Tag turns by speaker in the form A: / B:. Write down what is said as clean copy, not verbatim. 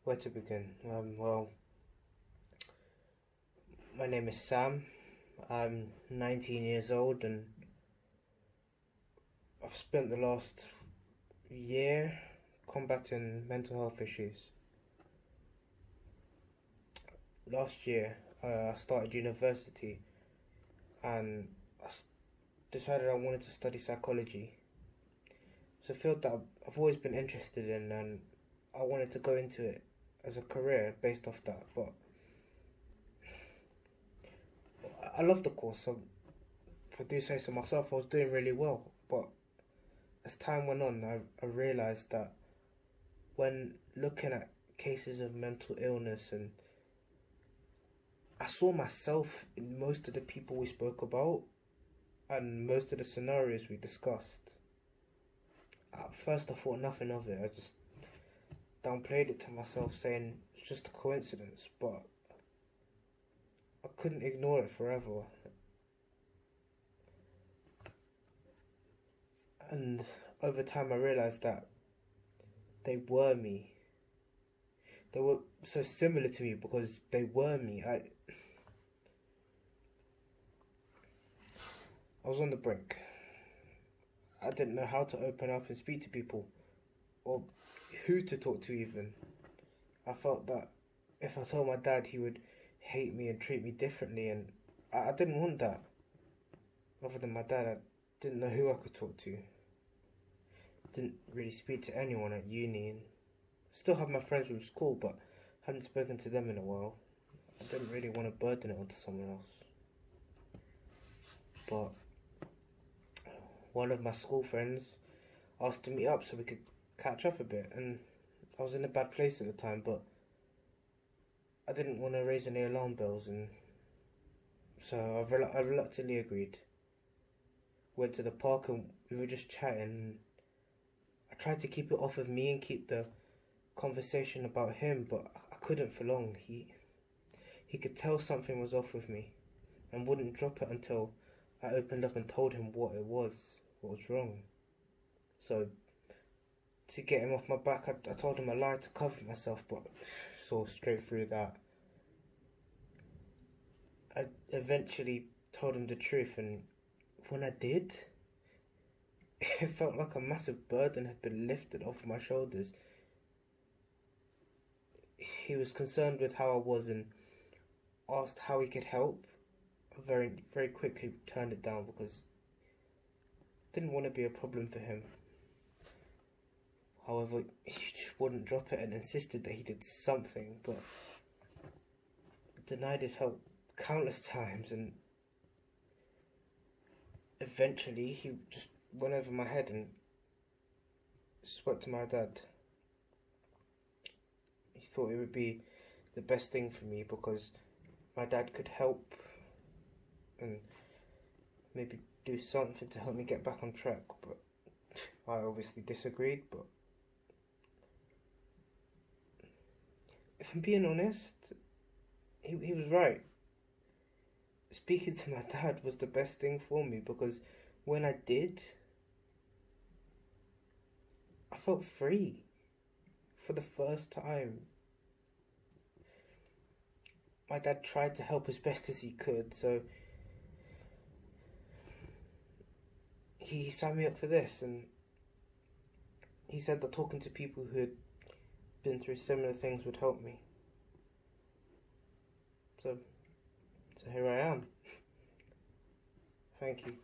A: Where to begin? Well, my name is Sam. I'm 19 years old and I've spent the last year combating mental health issues. Last year, I started university and decided I wanted to study psychology. It's a field that I've always been interested in and I wanted to go into it as a career based off that, but I love the course. So if I do say so myself, I was doing really well. But as time went on, I realised that when looking at cases of mental illness, and I saw myself in most of the people we spoke about and most of the scenarios we discussed. At first I thought nothing of it. I just downplayed it to myself, saying it's just a coincidence, but I couldn't ignore it forever. And over time I realised that they were me. They were so similar to me because they were me. I was on the brink. I didn't know how to open up and speak to people, or who to talk to even. I felt that if I told my dad, he would hate me and treat me differently, and I didn't want that. Other than my dad, I didn't know who I could talk to. Didn't really speak to anyone at uni, and still have my friends from school, but hadn't spoken to them in a while. I didn't really want to burden it onto someone else. But one of my school friends asked to meet up so we could catch up a bit, and I was in a bad place at the time, but I didn't want to raise any alarm bells, and so I reluctantly agreed. Went to the park and we were just chatting. I tried to keep it off of me and keep the conversation about him, but I couldn't for long. He could tell something was off with me and wouldn't drop it until I opened up and told him what was wrong. So to get him off my back, I told him a lie to cover myself, but saw straight through that. I eventually told him the truth, and when I did, it felt like a massive burden had been lifted off my shoulders. He was concerned with how I was and asked how he could help. I very quickly turned it down because I didn't want to be a problem for him. However, he just wouldn't drop it and insisted that he did something, but denied his help countless times, and eventually he just went over my head and spoke to my dad. He thought it would be the best thing for me because my dad could help and maybe do something to help me get back on track, but I obviously disagreed. But if I'm being honest, he was right. Speaking to my dad was the best thing for me because when I did, I felt free for the first time. My dad tried to help as best as he could, so he signed me up for this, and he said that talking to people who had been through similar things would help me. So here I am. Thank you.